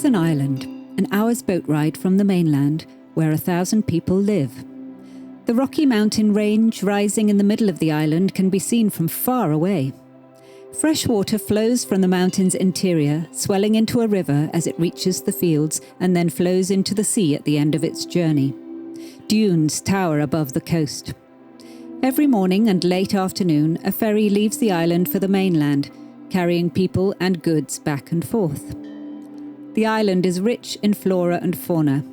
is an island, an hour's boat ride from the mainland, where 1,000 people live. The Rocky Mountain range rising in the middle of the island can be seen from far away. Fresh water flows from the mountain's interior, swelling into a river as it reaches the fields and then flows into the sea at the end of its journey. Dunes tower above the coast. Every morning and late afternoon, a ferry leaves the island for the mainland, carrying people and goods back and forth. The island is rich in flora and fauna.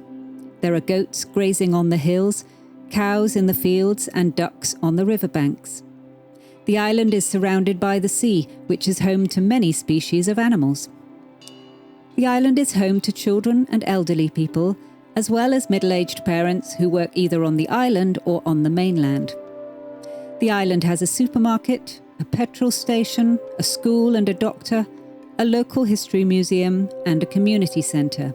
There are goats grazing on the hills, cows in the fields, and ducks on the riverbanks. The island is surrounded by the sea, which is home to many species of animals. The island is home to children and elderly people, as well as middle-aged parents who work either on the island or on the mainland. The island has a supermarket, a petrol station, a school and a doctor, a local history museum, and a community centre,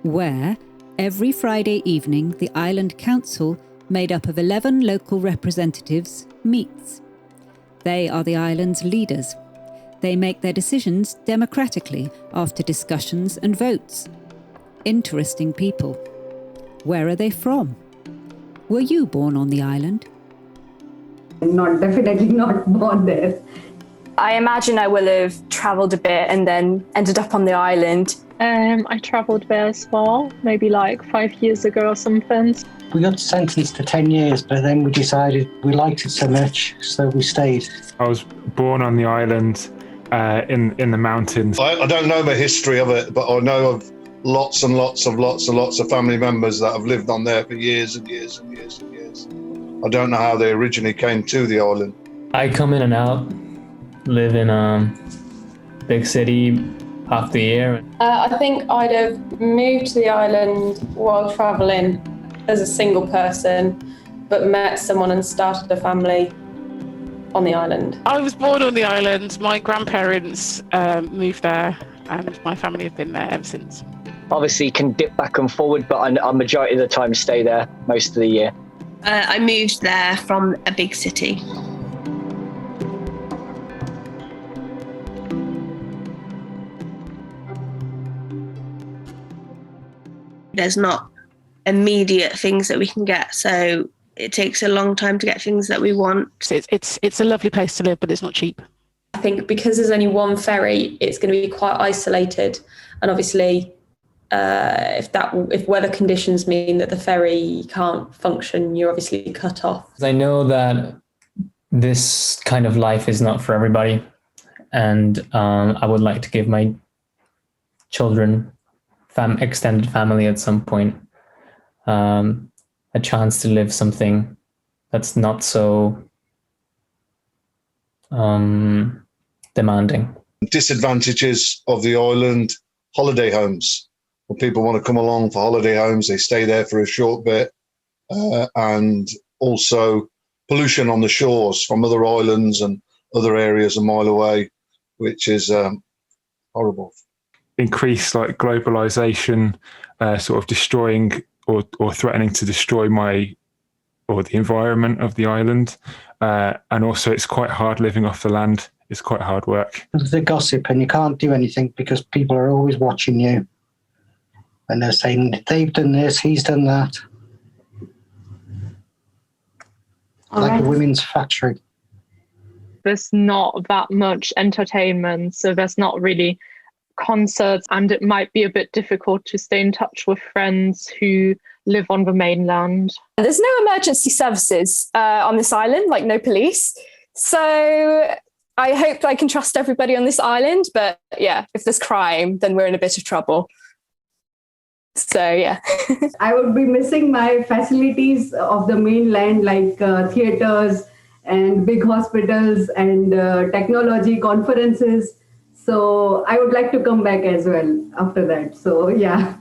where every Friday evening the Island Council, made up of 11 local representatives, meets. They are the island's leaders. They make their decisions democratically after discussions and votes. Interesting people. Where are they from? Were you born on the island? Definitely not born there. I imagine I will have travelled a bit and then ended up on the island. I travelled there as well, maybe like 5 years ago or something. We got sentenced to 10 years, but then we decided we liked it so much, so we stayed. I was born on the island in the mountains. I don't know the history of it, but I know of lots and lots of family members that have lived on there for years and years and years and years. I don't know how they originally came to the island. I come in and out, live in a big city half the year. I think I'd have moved to the island while travelling as a single person, but met someone and started a family on the island. I was born on the island. My grandparents moved there and my family have been there ever since. Obviously can dip back and forward, but I majority of the time stay there most of the year. I moved there from a big city. There's not immediate things that we can get, so it takes a long time to get things that we want. It's a lovely place to live, but it's not cheap. I think because there's only one ferry, it's going to be quite isolated, and obviously if weather conditions mean that the ferry can't function, you're obviously cut off. I know that this kind of life is not for everybody, and I would like to give my children, extended family at some point, a chance to live something that's not so demanding. Disadvantages of the island: holiday homes. When people want to come along for holiday homes, they stay there for a short bit, and also pollution on the shores from other islands and other areas a mile away, which is horrible. Increased globalization, sort of destroying or threatening to destroy the environment of the island, and also it's quite hard living off the land. It's quite hard work. The gossip, and you can't do anything because people are always watching you. And they're saying, they've done this, he's done that. Like a women's factory. There's not that much entertainment, so there's not really concerts, and it might be a bit difficult to stay in touch with friends who live on the mainland. There's no emergency services on this island, like no police. So I hope I can trust everybody on this island. But yeah, if there's crime, then we're in a bit of trouble. So yeah. I would be missing my facilities of the mainland, like theaters and big hospitals and technology conferences. So I would like to come back as well after that. So yeah.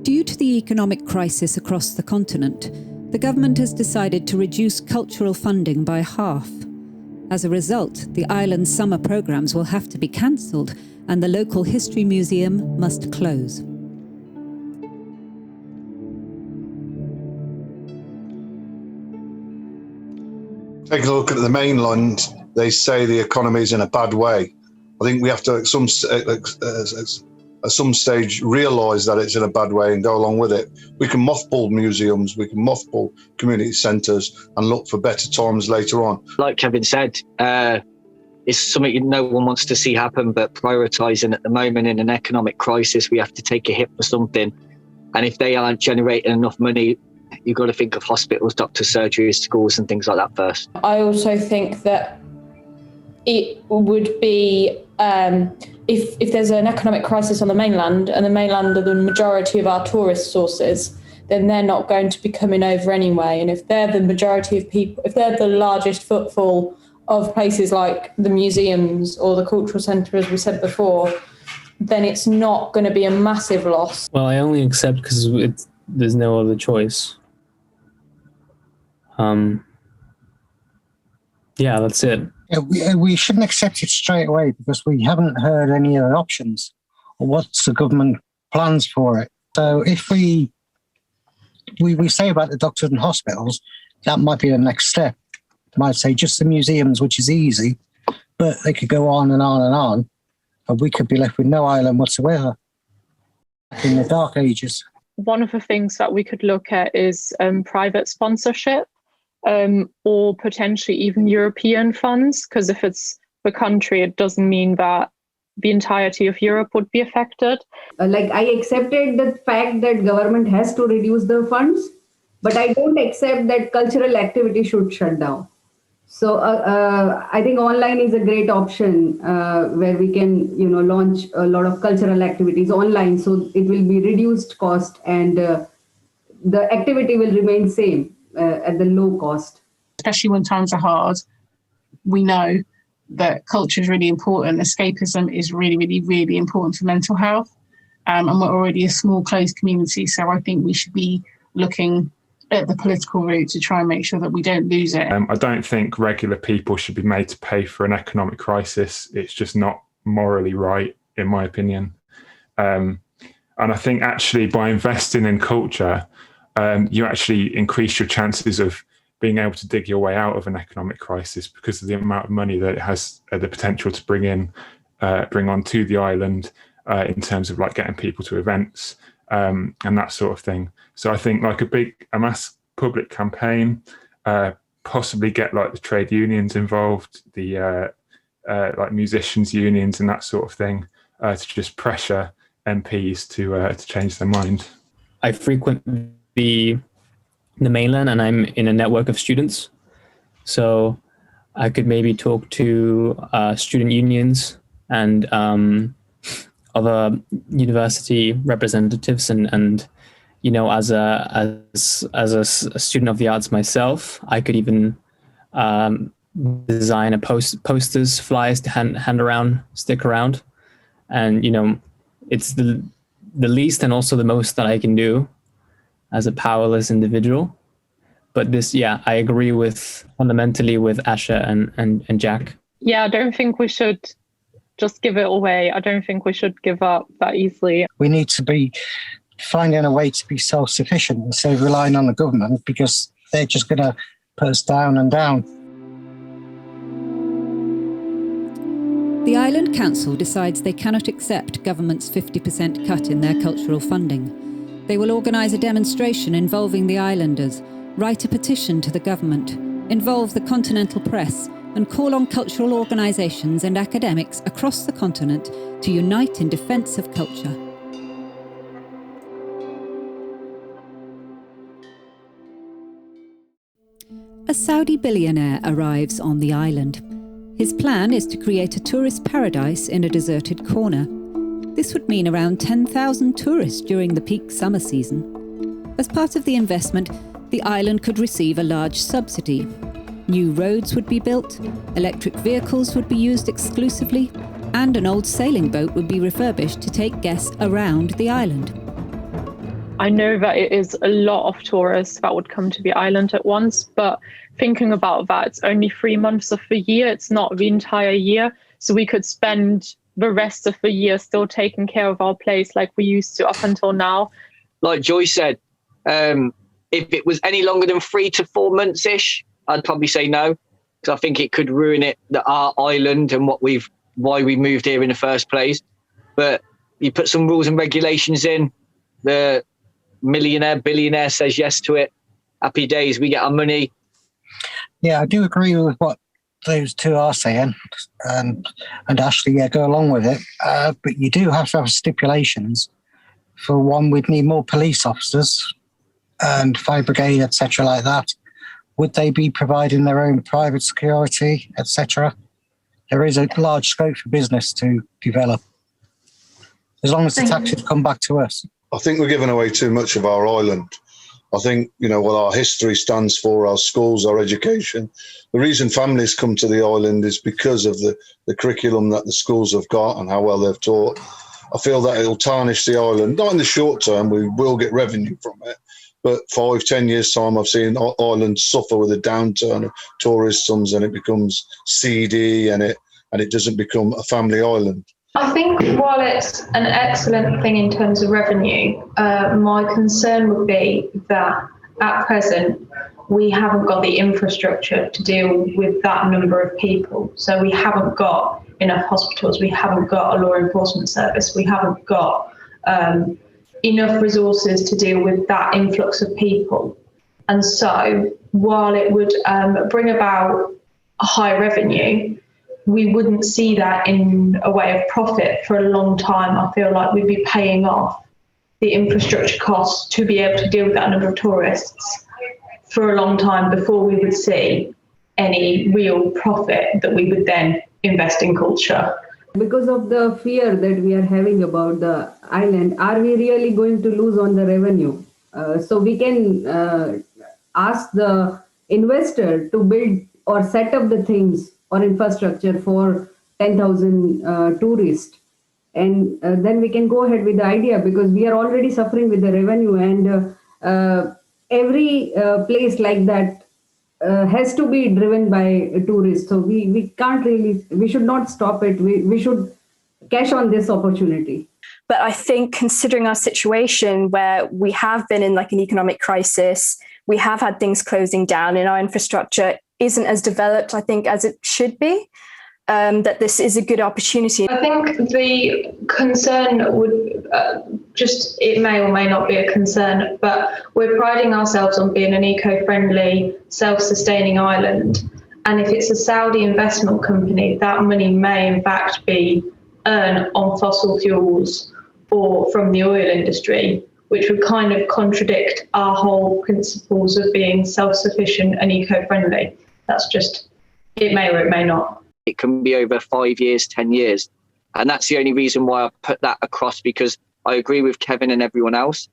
Due to the economic crisis across the continent, the government has decided to reduce cultural funding by half. As a result, the island's summer programmes will have to be cancelled and the local history museum must close. Taking a look at the mainland, they say the economy is in a bad way. I think we have to, at some stage, realise that it's in a bad way and go along with it. We can mothball museums, we can mothball community centres and look for better times later on. Like Kevin said, it's something no one wants to see happen, but prioritising at the moment in an economic crisis, we have to take a hit for something. And if they aren't generating enough money, you've got to think of hospitals, doctors, surgeries, schools and things like that first. I also think that it would be, if there's an economic crisis on the mainland, and the mainland are the majority of our tourist sources, then they're not going to be coming over anyway. And if they're the majority of people, if they're the largest footfall of places like the museums or the cultural centre, as we said before, then it's not going to be a massive loss. Well, I only accept because there's no other choice. Yeah, that's it. Yeah, we shouldn't accept it straight away because we haven't heard any other options or what's the government plans for it. So if we say about the doctors and hospitals, that might be the next step. They might say just the museums, which is easy, but they could go on and on and on, and we could be left with no island whatsoever in the dark ages. One of the things that we could look at is private sponsorship. Or potentially even European funds, because if it's the country, it doesn't mean that the entirety of Europe would be affected. I accepted the fact that government has to reduce the funds, but I don't accept that cultural activity should shut down. So I think online is a great option where we can, launch a lot of cultural activities online. So it will be reduced cost and the activity will remain same. At the low cost. Especially when times are hard, we know that culture is really important. Escapism is really, really, really important for mental health. And we're already a small, closed community. So I think we should be looking at the political route to try and make sure that we don't lose it. I don't think regular people should be made to pay for an economic crisis. It's just not morally right, in my opinion. And I think actually by investing in culture, you actually increase your chances of being able to dig your way out of an economic crisis because of the amount of money that it has the potential to bring on to the island in terms of like getting people to events and that sort of thing. So I think like a mass public campaign, possibly get like the trade unions involved, the like musicians unions and that sort of thing, to just pressure MPs to change their mind. I frequent the mainland and I'm in a network of students. So I could maybe talk to student unions and other university representatives and as a student of the arts myself, I could even design posters, flyers to hand around, stick around. And, it's the least and also the most that I can do as a powerless individual. But I agree fundamentally with Asha and Jack. Yeah, I don't think we should just give it away. I don't think we should give up that easily. We need to be finding a way to be self-sufficient instead of relying on the government because they're just going to put us down and down. The Island Council decides they cannot accept government's 50% cut in their cultural funding. They will organise a demonstration involving the islanders, write a petition to the government, involve the continental press, and call on cultural organisations and academics across the continent to unite in defence of culture. A Saudi billionaire arrives on the island. His plan is to create a tourist paradise in a deserted corner. This would mean around 10,000 tourists during the peak summer season. As part of the investment, the island could receive a large subsidy. New roads would be built, electric vehicles would be used exclusively, and an old sailing boat would be refurbished to take guests around the island. I know that it is a lot of tourists that would come to the island at once, but thinking about that, it's only 3 months of the year. It's not the entire year. So we could spend the rest of the year still taking care of our place like we used to up until now. Like Joy said, if it was any longer than 3 to 4 months-ish, I'd probably say no. because I think it could ruin our island and why we moved here in the first place. But you put some rules and regulations in, the billionaire says yes to it. Happy days, we get our money. Yeah, I do agree with what those two are saying, and Ashley, yeah, go along with it. But you do have to have stipulations. For one, we'd need more police officers and fire brigade, etc., like that. Would they be providing their own private security, etc.? There is a large scope for business to develop, as long as the taxes come back to us. I think we're giving away too much of our island. I think, what our history stands for, our schools, our education. The reason families come to the island is because of the curriculum that the schools have got and how well they've taught. I feel that it'll tarnish the island. Not in the short term, we will get revenue from it. But 5-10 years' time, I've seen Ireland suffer with a downturn of tourism, and it becomes seedy and it doesn't become a family island. I think while it's an excellent thing in terms of revenue, my concern would be that at present we haven't got the infrastructure to deal with that number of people. So we haven't got enough hospitals, we haven't got a law enforcement service, we haven't got enough resources to deal with that influx of people. And so while it would bring about a high revenue, we wouldn't see that in a way of profit for a long time. I feel like we'd be paying off the infrastructure costs to be able to deal with that number of tourists for a long time before we would see any real profit that we would then invest in culture. Because of the fear that we are having about the island, are we really going to lose on the revenue? So we can ask the investor to build or set up the things or infrastructure for 10,000 tourists. And then we can go ahead with the idea, because we are already suffering with the revenue, and every place like that has to be driven by tourists. So we can't really, we should not stop it. We should cash on this opportunity. But I think considering our situation where we have been in like an economic crisis, we have had things closing down and our infrastructure isn't as developed, I think, as it should be, that this is a good opportunity. I think the concern would it may or may not be a concern, but we're priding ourselves on being an eco-friendly, self-sustaining island. And if it's a Saudi investment company, that money may in fact be earned on fossil fuels or from the oil industry, which would kind of contradict our whole principles of being self-sufficient and eco-friendly. That's just, it may or it may not. It can be over 5 years, 10 years. And that's the only reason why I put that across, because I agree with Kevin and everyone else.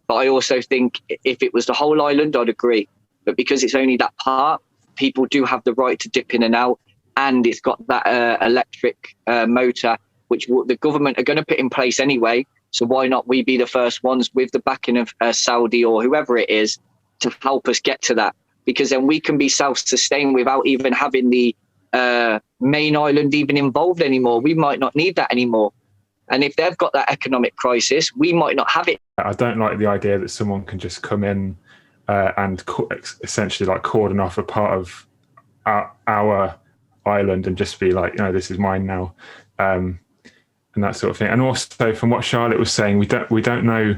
But I also think if it was the whole island, I'd agree. But because it's only that part, people do have the right to dip in and out. And it's got that electric motor, which the government are going to put in place anyway. So why not we be the first ones with the backing of Saudi or whoever it is to help us get to that? Because then we can be self-sustained without even having the main island even involved anymore. We might not need that anymore. And if they've got that economic crisis, we might not have it. I don't like the idea that someone can just come in and essentially like cordon off a part of our island and just be like, this is mine now. And that sort of thing. And also from what Charlotte was saying, we don't know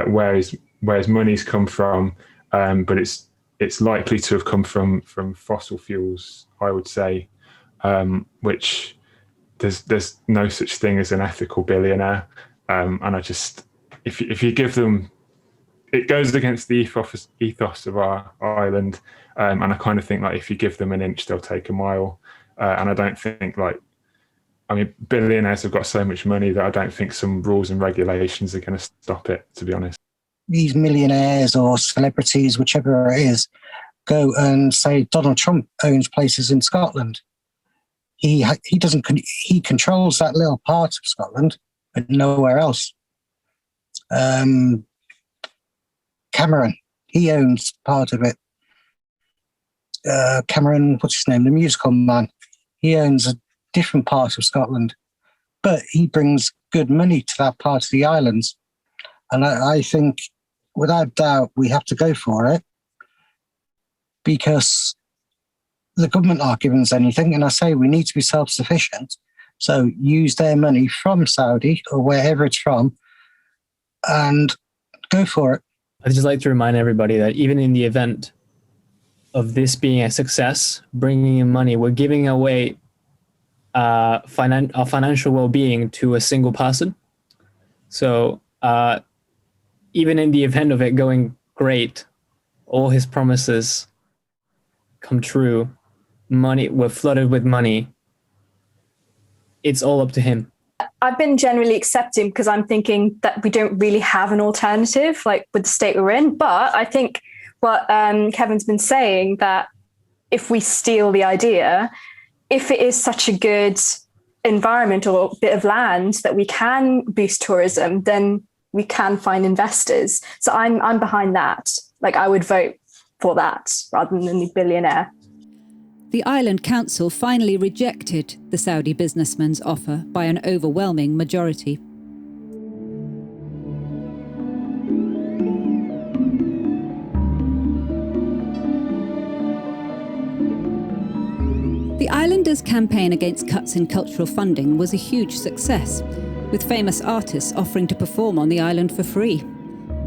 where his money's come from, but it's likely to have come from fossil fuels, I would say, which there's no such thing as an ethical billionaire. And I just, if you give them, it goes against the ethos of our island. And I kind of think like if you give them an inch, they'll take a mile. And I don't think billionaires have got so much money that I don't think some rules and regulations are going to stop it, to be honest. These millionaires or celebrities, whichever it is, go and say Donald Trump owns places in Scotland. He controls that little part of Scotland, but nowhere else. Cameron, he owns part of it. Cameron, what's his name? The musical man. He owns a different part of Scotland, but he brings good money to that part of the islands. And I think, without doubt, we have to go for it, because the government aren't giving us anything, and I say we need to be self-sufficient. So use their money from Saudi or wherever it's from and go for it. I'd just like to remind everybody that even in the event of this being a success, bringing in money, we're giving away our financial well-being to a single person. So even in the event of it going great, all his promises come true, we're flooded with money, it's all up to him. I've been generally accepting because I'm thinking that we don't really have an alternative, like with the state we're in. But I think what Kevin's been saying, that if we steal the idea, if it is such a good environment or bit of land that we can boost tourism, then we can find investors. So I'm behind that. Like, I would vote for that rather than the billionaire. The island council finally rejected the Saudi businessman's offer by an overwhelming majority. The islanders' campaign against cuts in cultural funding was a huge success, with famous artists offering to perform on the island for free.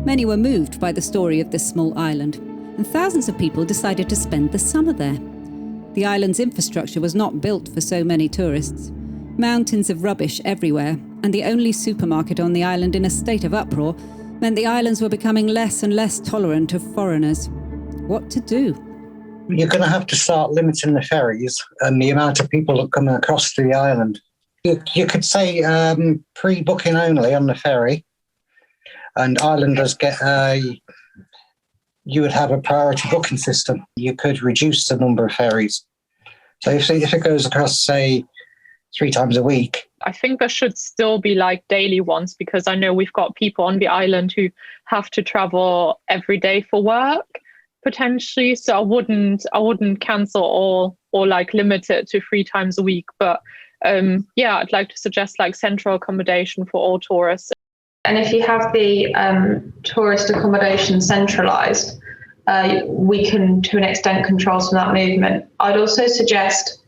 Many were moved by the story of this small island, and thousands of people decided to spend the summer there. The island's infrastructure was not built for so many tourists. Mountains of rubbish everywhere, and the only supermarket on the island in a state of uproar meant the islands were becoming less and less tolerant of foreigners. What to do? You're going to have to start limiting the ferries and the amount of people that come across the island. You could say pre-booking only on the ferry, and islanders you would have a priority booking system. You could reduce the number of ferries. So if it goes across, say, 3 times a week. I think there should still be like daily ones, because I know we've got people on the island who have to travel every day for work, potentially. So I wouldn't cancel all or like limit it to 3 times a week. But I'd like to suggest like central accommodation for all tourists. And if you have the tourist accommodation centralised, we can, to an extent, control some of that movement. I'd also suggest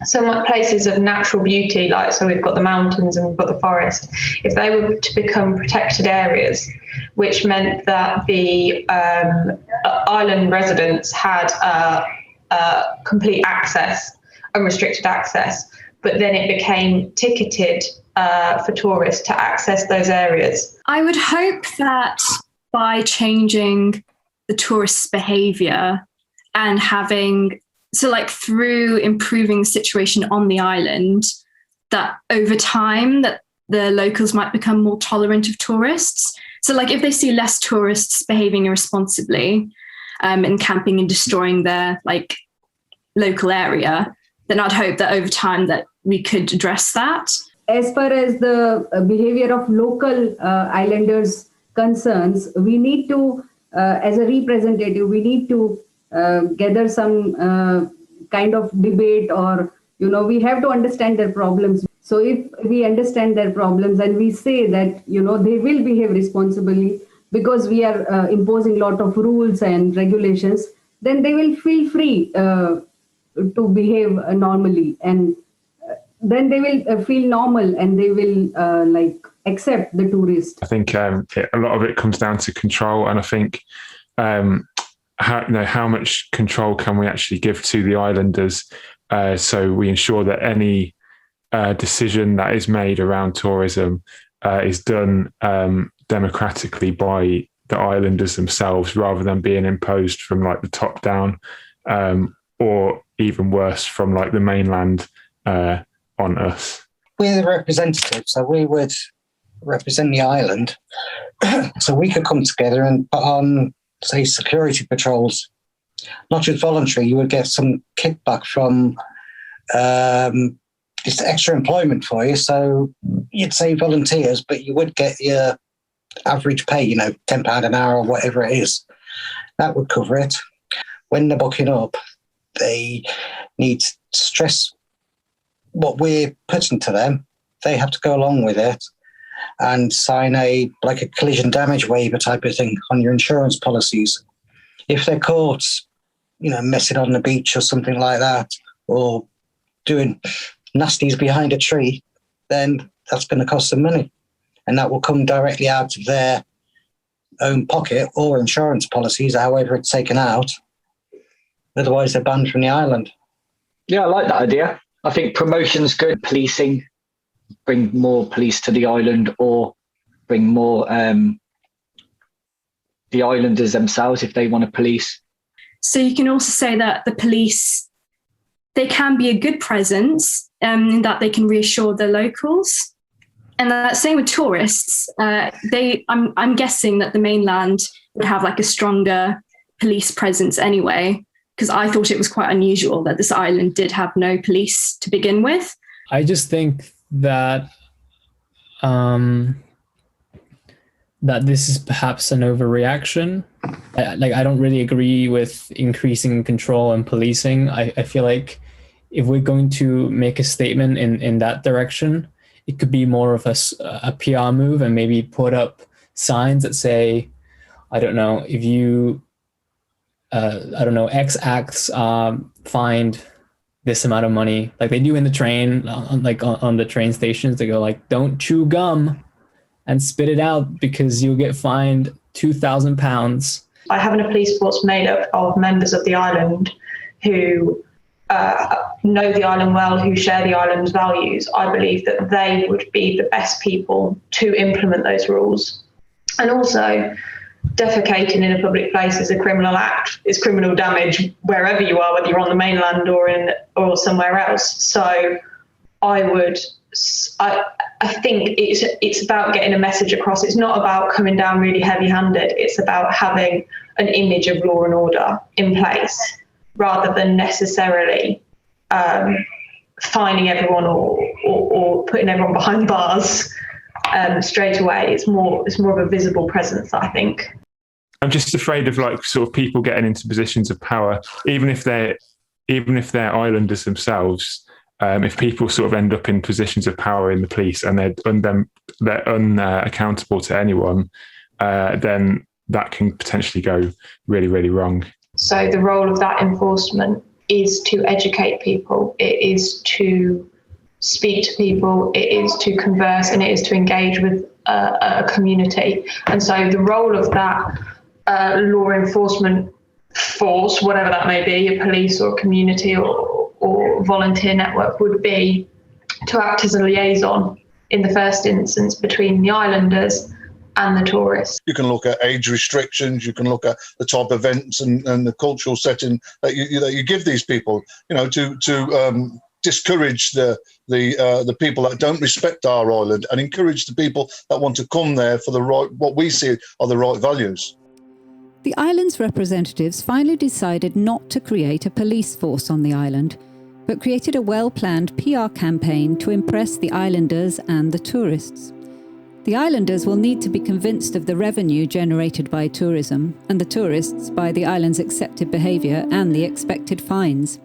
some places of natural beauty, like, so we've got the mountains and we've got the forest, if they were to become protected areas, which meant that the island residents had complete access, unrestricted access, but then it became ticketed for tourists to access those areas. I would hope that by changing the tourists' behaviour and through improving the situation on the island, that over time that the locals might become more tolerant of tourists. So like if they see less tourists behaving irresponsibly and camping and destroying their like local area, then I'd hope that over time that we could address that. As far as the behavior of local islanders concerns, we need to, as a representative, we need to gather some kind of debate, or, we have to understand their problems. So if we understand their problems and we say that, they will behave responsibly because we are imposing a lot of rules and regulations, then they will feel free to behave normally, and then they will feel normal and they will accept the tourist. I think a lot of it comes down to control, and I think how much control can we actually give to the islanders, so we ensure that any decision that is made around tourism is done democratically by the islanders themselves, rather than being imposed from like the top down, or even worse, from like the mainland on us. We're the representatives, so we would represent the island. So we could come together and put on, say, security patrols, not just voluntary. You would get some kickback from it's extra employment for you. So you'd say volunteers, but you would get your average pay, £10 an hour or whatever it is. That would cover it. When they're booking up, they need to stress what we're putting to them. They have to go along with it and sign a collision damage waiver type of thing on your insurance policies. If they're caught messing on the beach or something like that, or doing nasties behind a tree, then that's going to cost them money. And that will come directly out of their own pocket or insurance policies, however it's taken out. Otherwise, they're banned from the island. Yeah, I like that idea. I think promotion's good. Policing, bring more police to the island, or bring more the islanders themselves if they want to police. So you can also say that the police, they can be a good presence in that they can reassure the locals. And same with tourists. I'm guessing that the mainland would have like a stronger police presence anyway, because I thought it was quite unusual that this island did have no police to begin with. I just think that that this is perhaps an overreaction. I don't really agree with increasing control and policing. I feel like if we're going to make a statement in that direction, it could be more of a PR move, and maybe put up signs that say, I don't know, if you, X acts fined this amount of money, like they do in the train, on the train stations. They go like, don't chew gum and spit it out because you'll get fined £2,000. By having a police force made up of members of the island who know the island well, who share the island's values, I believe that they would be the best people to implement those rules. And also, defecating in a public place is a criminal act. It's criminal damage wherever you are, whether you're on the mainland or somewhere else. So I think it's about getting a message across. It's not about coming down really heavy-handed. It's about having an image of law and order in place, rather than necessarily fining everyone or putting everyone behind bars straight away. It's more of a visible presence, I think. I'm just afraid of sort of people getting into positions of power, even if they're islanders themselves. If people sort of end up in positions of power in the police and they're unaccountable to anyone, then that can potentially go really, really wrong. So the role of that enforcement is to educate people. It is to speak to people. It is to converse, and it is to engage with a community. And so the role of that law enforcement force, whatever that may be, a police or a community or volunteer network, would be to act as a liaison in the first instance between the islanders and the tourists. You can look at age restrictions. You can look at the type of events and the cultural setting that you give these people. To discourage the people that don't respect our island, and encourage the people that want to come there for what we see are the right values. The island's representatives finally decided not to create a police force on the island, but created a well-planned PR campaign to impress the islanders and the tourists. The islanders will need to be convinced of the revenue generated by tourism, and the tourists by the island's accepted behaviour and the expected fines.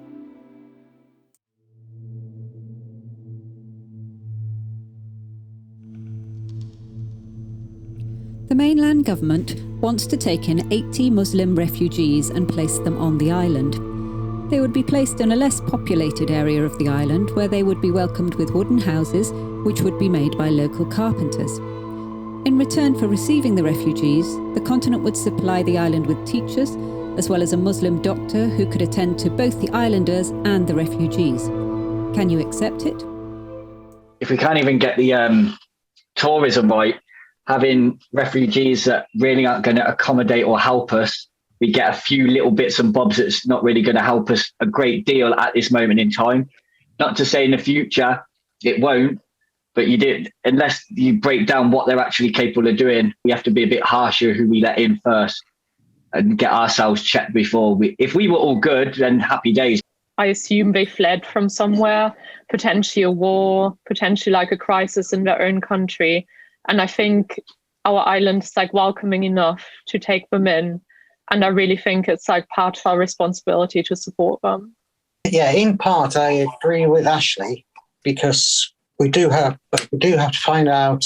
The mainland government wants to take in 80 Muslim refugees and place them on the island. They would be placed in a less populated area of the island, where they would be welcomed with wooden houses, which would be made by local carpenters. In return for receiving the refugees, the continent would supply the island with teachers, as well as a Muslim doctor who could attend to both the islanders and the refugees. Can you accept it? If we can't even get the tourism right, having refugees that really aren't going to accommodate or help us, we get a few little bits and bobs that's not really going to help us a great deal at this moment in time. Not to say in the future it won't, but unless you break down what they're actually capable of doing, we have to be a bit harsher who we let in first and get ourselves checked before if we were all good, then happy days. I assume they fled from somewhere, potentially a war, potentially like a crisis in their own country. And I think our island is welcoming enough to take them in. And I really think it's part of our responsibility to support them. Yeah, in part, I agree with Ashley, because we do have to find out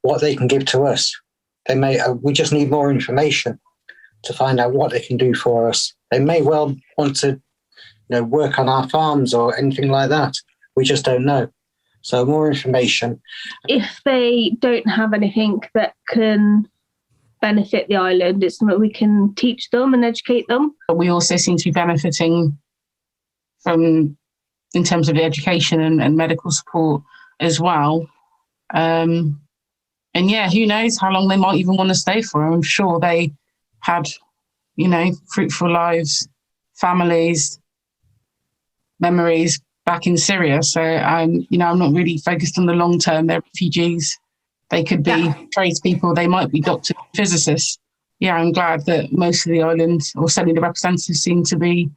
what they can give to us. We just need more information to find out what they can do for us. They may well want to, work on our farms or anything like that. We just don't know. So more information. If they don't have anything that can benefit the island, it's something we can teach them and educate them. But we also seem to be benefiting from, in terms of the education and medical support as well. And yeah, who knows how long they might even want to stay for. I'm sure they had, fruitful lives, families, memories back in Syria. So I'm not really focused on the long term. They're refugees. They could be tradespeople. They might be doctors, physicists. Yeah, I'm glad that most of the island, or certainly the representatives, seem to be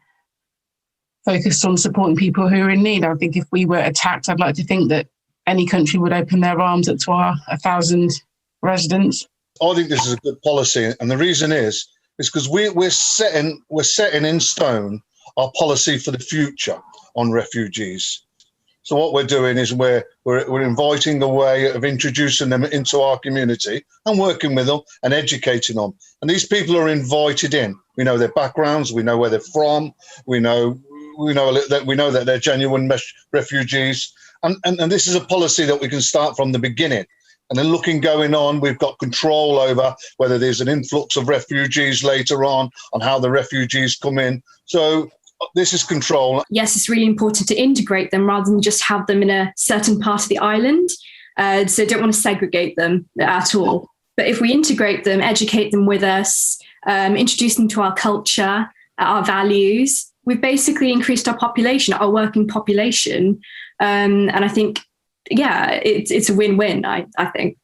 focused on supporting people who are in need. I think if we were attacked, I'd like to think that any country would open their arms up to our 1,000 residents. I think this is a good policy, and the reason is because we're setting in stone our policy for the future on refugees. So what we're doing is we're inviting the way of introducing them into our community and working with them and educating them. And these people are invited in. We know their backgrounds, we know where they're from, we know that they're genuine refugees. And this is a policy that we can start from the beginning. And then going on, we've got control over whether there's an influx of refugees later on how the refugees come in. So this is control. Yes, it's really important to integrate them rather than just have them in a certain part of the island. So don't want to segregate them at all. But if we integrate them, educate them with us, introduce them to our culture, our values, we've basically increased our population, our working population. And I think, it's a win-win, I think.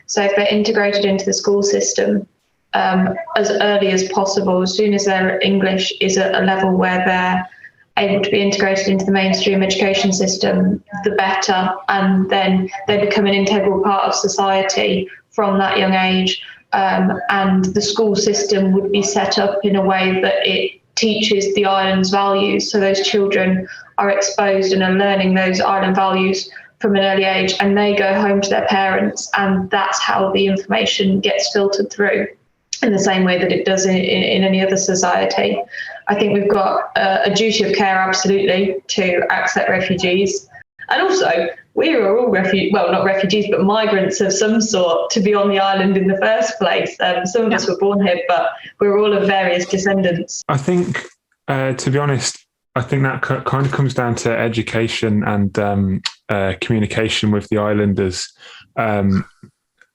So if they're integrated into the school system as early as possible, as soon as their English is at a level where they're able to be integrated into the mainstream education system, the better. And then they become an integral part of society from that young age. And the school system would be set up in a way that it teaches the island's values. So those children are exposed and are learning those island values from an early age, and they go home to their parents, and that's how the information gets filtered through in the same way that it does in any other society. I think we've got a duty of care, absolutely, to accept refugees. And also, we are all not refugees, but migrants of some sort to be on the island in the first place. Some of us were born here, but we're all of various descendants. I think, to be honest, I think that kind of comes down to education and communication with the islanders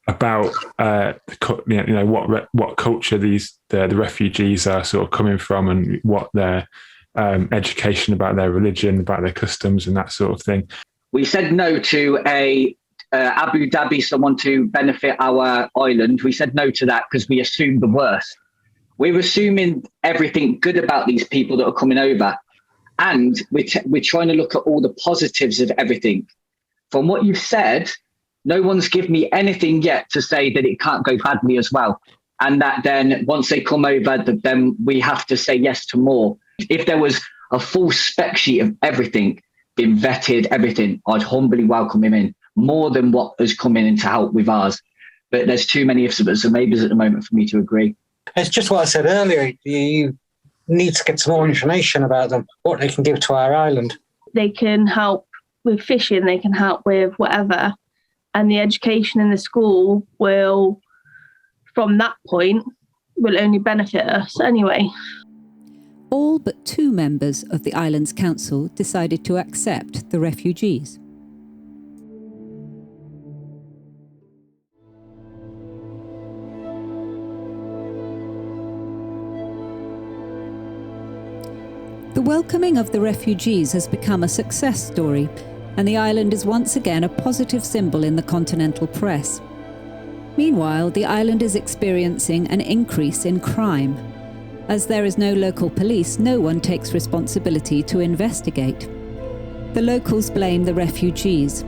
about what culture the refugees are sort of coming from, and what their education about their religion, about their customs, and that sort of thing. We said no to Abu Dhabi, someone to benefit our island. We said no to that because we assumed the worst. We're assuming everything good about these people that are coming over. And we're trying to look at all the positives of everything. From what you've said, no one's given me anything yet to say that it can't go badly as well. And that then once they come over, then we have to say yes to more. If there was a full spec sheet of everything, been vetted, everything, I'd humbly welcome him in, more than what has come in to help with ours. But there's too many ifs and maybes at the moment for me to agree. It's just what I said earlier. You need to get some more information about them, what they can give to our island. They can help with fishing, they can help with whatever. And the education in the school will, from that point, will only benefit us anyway. All but 2 members of the island's council decided to accept the refugees. The welcoming of the refugees has become a success story, and the island is once again a positive symbol in the continental press. Meanwhile, the island is experiencing an increase in crime. As there is no local police, no one takes responsibility to investigate. The locals blame the refugees.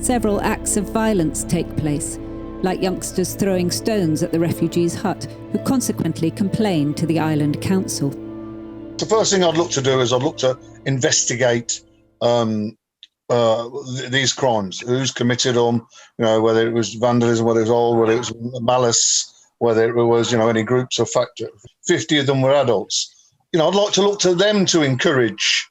Several acts of violence take place, like youngsters throwing stones at the refugees' hut, who consequently complain to the island council. The first thing I'd look to do is I'd look to investigate these crimes, who's committed them, whether it was vandalism, whether it was old, whether it was malice, whether it was, any groups or factor. 50 of them were adults. I'd like to look to them to encourage,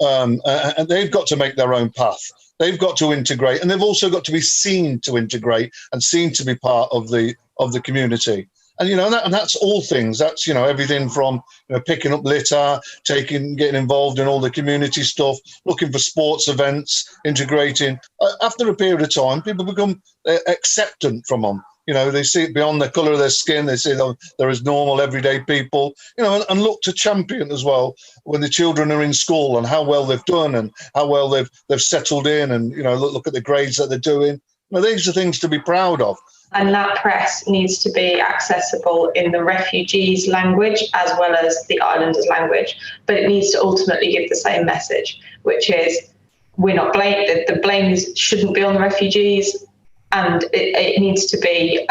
and they've got to make their own path. They've got to integrate, and they've also got to be seen to integrate and seen to be part of the community. And and that's all things. That's everything from picking up litter, getting involved in all the community stuff, looking for sports events, integrating. After a period of time, people become acceptant from them. They see it beyond the colour of their skin. They see they're as normal, everyday people. And look to champion as well when the children are in school and how well they've done and how well they've settled in, and look at the grades that they're doing. These are things to be proud of. And that press needs to be accessible in the refugees' language as well as the islanders' language. But it needs to ultimately give the same message, which is we're not blamed. The blame shouldn't be on the refugees, and it needs to be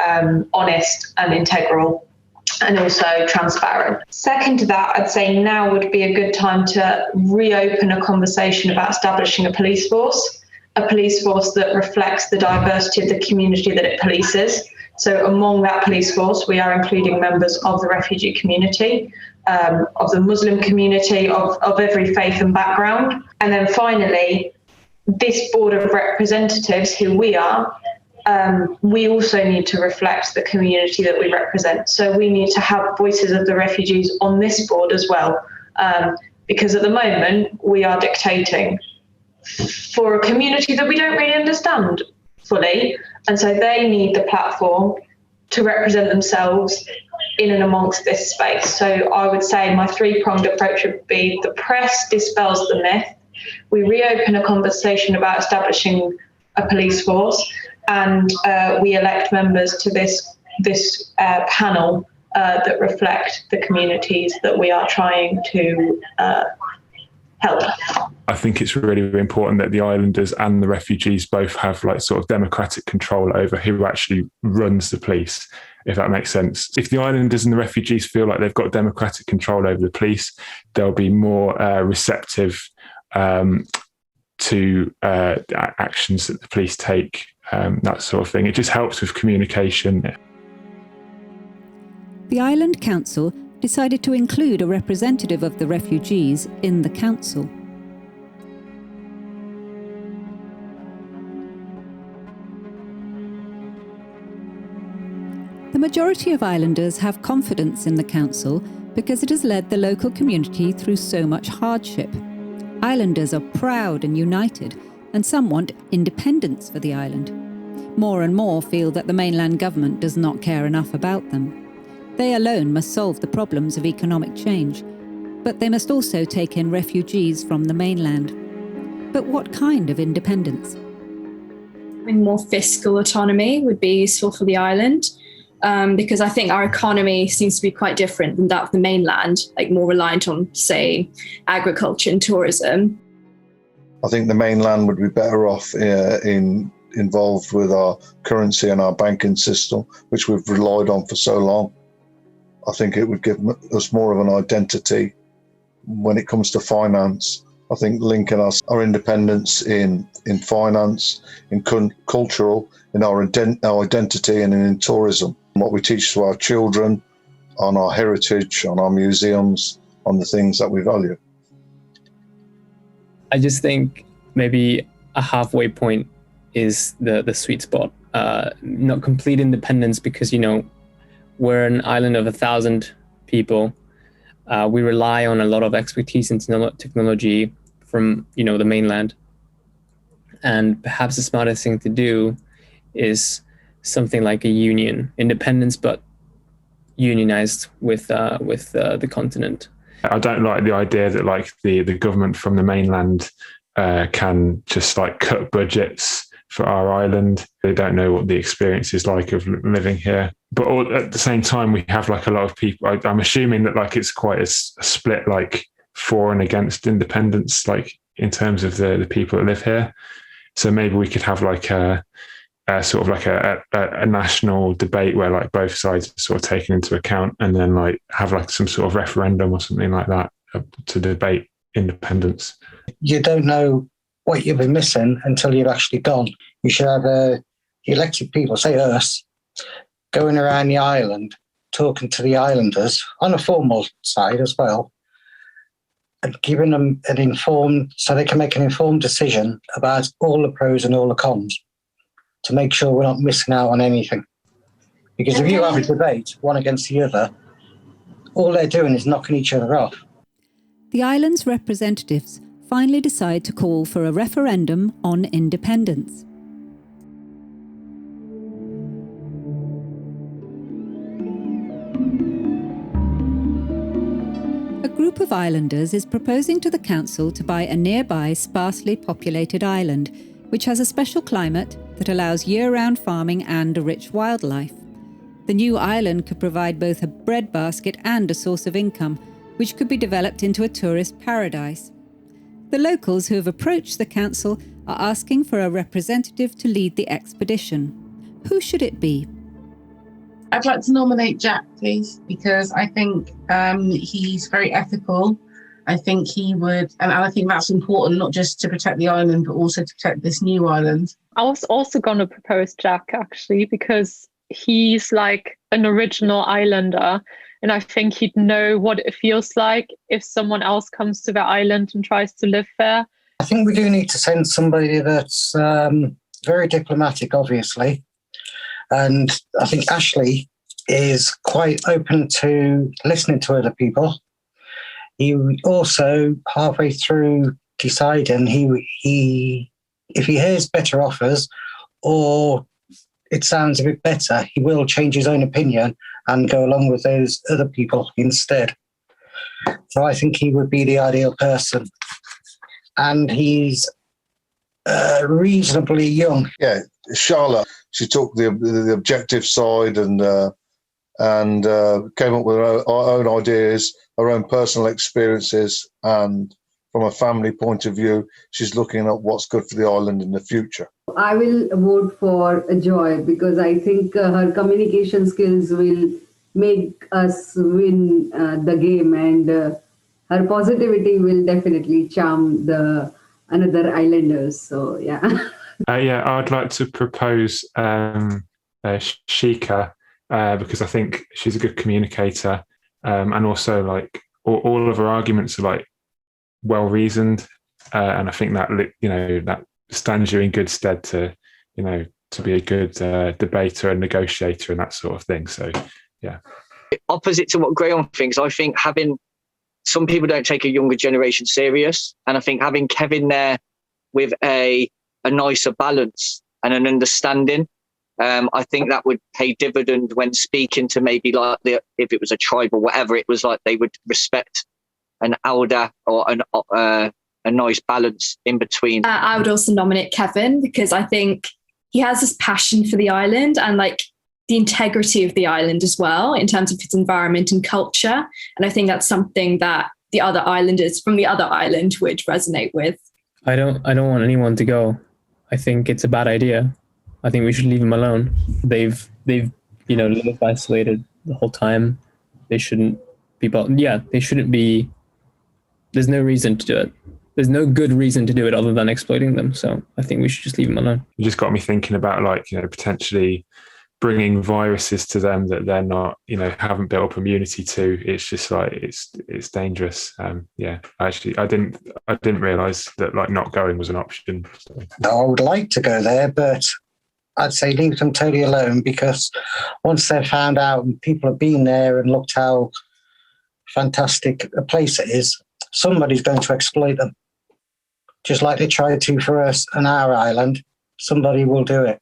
honest and integral and also transparent. Second to that, I'd say now would be a good time to reopen a conversation about establishing a police force that reflects the diversity of the community that it polices. So among that police force, we are including members of the refugee community, of the Muslim community, of every faith and background. And then finally, this board of representatives, who we are, we also need to reflect the community that we represent. So we need to have voices of the refugees on this board as well, because at the moment we are dictating for a community that we don't really understand fully. And so they need the platform to represent themselves in and amongst this space. So I would say my three-pronged approach would be: the press dispels the myth, we reopen a conversation about establishing a police force, and we elect members to this panel that reflect the communities that we are trying to help. I think it's really, really important that the islanders and the refugees both have sort of democratic control over who actually runs the police, if that makes sense. If the islanders and the refugees feel like they've got democratic control over the police, they'll be more receptive to actions that the police take, that sort of thing. It just helps with communication. The Island Council decided to include a representative of the refugees in the council. The majority of islanders have confidence in the council because it has led the local community through so much hardship. Islanders are proud and united, and some want independence for the island. More and more feel that the mainland government does not care enough about them. They alone must solve the problems of economic change, but they must also take in refugees from the mainland. But what kind of independence? Having more fiscal autonomy would be useful for the island, because I think our economy seems to be quite different than that of the mainland, more reliant on, say, agriculture and tourism. I think the mainland would be better off involved with our currency and our banking system, which we've relied on for so long. I think it would give us more of an identity when it comes to finance. I think linking our independence in finance, in cultural, in our identity, and in tourism. What we teach to our children, on our heritage, on our museums, on the things that we value. I just think maybe a halfway point is the sweet spot. Not complete independence, because, we're an island of 1,000 people. We rely on a lot of expertise in technology from, the mainland. And perhaps the smartest thing to do is something like a union, independence, but unionized with the continent. I don't like the idea that the government from the mainland can just cut budgets for our island. They don't know what the experience is like of living here. But at the same time, we have a lot of people. I'm assuming that it's quite a split, for and against independence, in terms of the people that live here. So maybe we could have a national debate where both sides are sort of taken into account, and then have some sort of referendum or something like that to debate independence. You don't know what you'll be missing until you've actually gone. You should have elected people, say us, going around the island, talking to the islanders on a formal side as well, and giving them an informed, so they can make an informed decision about all the pros and all the cons to make sure we're not missing out on anything. Because if you have a debate, one against the other, all they're doing is knocking each other off. The island's representatives finally decide to call for a referendum on independence. A group of islanders is proposing to the council to buy a nearby sparsely populated island, which has a special climate that allows year-round farming and a rich wildlife. The new island could provide both a breadbasket and a source of income, which could be developed into a tourist paradise. The locals who have approached the council are asking for a representative to lead the expedition. Who should it be? I'd like to nominate Jack, please, because I think he's very ethical. I think he would, and I think that's important, not just to protect the island, but also to protect this new island. I was also going to propose Jack, actually, because he's like an original islander. And I think he'd know what it feels like if someone else comes to the island and tries to live there. I think we do need to send somebody that's very diplomatic, obviously. And I think Ashley is quite open to listening to other people. He also, halfway through deciding, he if he hears better offers or it sounds a bit better, he will change his own opinion and go along with those other people instead. So I think he would be the ideal person. And he's reasonably young. Yeah, Charlotte, she took the objective side and came up with her own ideas, her own personal experiences, and from a family point of view, she's looking at what's good for the island in the future. I will vote for Joy because I think her communication skills will make us win the game, and her positivity will definitely charm the another islanders. So yeah. I'd like to propose Shika because I think she's a good communicator, and also like all of her arguments are like well reasoned, and I think that that stands you in good stead to be a good debater and negotiator and that sort of thing. So yeah. Opposite to what Graham thinks, I think some people don't take a younger generation serious, and I think having Kevin there with a nicer balance and an understanding, I think that would pay dividend when speaking to maybe like if it was a tribe or whatever, it was like they would respect an elder or a nice balance in between. I would also nominate Kevin because I think he has this passion for the island and like the integrity of the island as well in terms of its environment and culture. And I think that's something that the other islanders from the other island would resonate with. I don't want anyone to go. I think it's a bad idea. I think we should leave them alone. They've lived isolated the whole time. They shouldn't be. They shouldn't be. There's no reason to do it. There's no good reason to do it other than exploiting them. So I think we should just leave them alone. You just got me thinking about potentially bringing viruses to them that they're not, haven't built up immunity to. It's just like it's dangerous. I didn't realise that like not going was an option. So. I would like to go there, but I'd say leave them totally alone because once they've found out and people have been there and looked how fantastic a place it is, somebody's going to exploit them. Just like they tried to for us on our island, somebody will do it.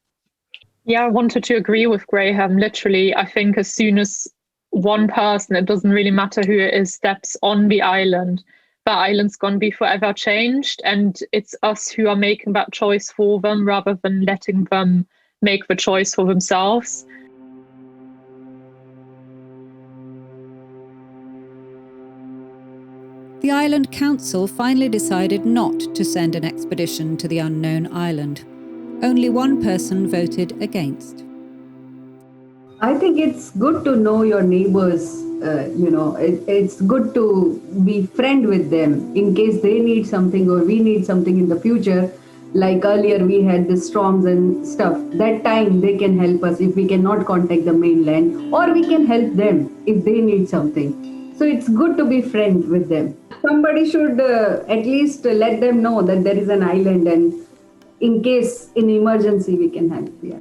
Yeah, I wanted to agree with Graham. Literally, I think as soon as one person, it doesn't really matter who it is, steps on the island's going to be forever changed. And it's us who are making that choice for them rather than letting them make the choice for themselves. The island council finally decided not to send an expedition to the unknown island. Only one person voted against. I think it's good to know your neighbors. It's good to be friend with them in case they need something or we need something in the future. Like earlier we had the storms and stuff. That time they can help us if we cannot contact the mainland, or we can help them if they need something. So it's good to be friends with them. Somebody should at least let them know that there is an island, and in case in emergency we can help. Yeah.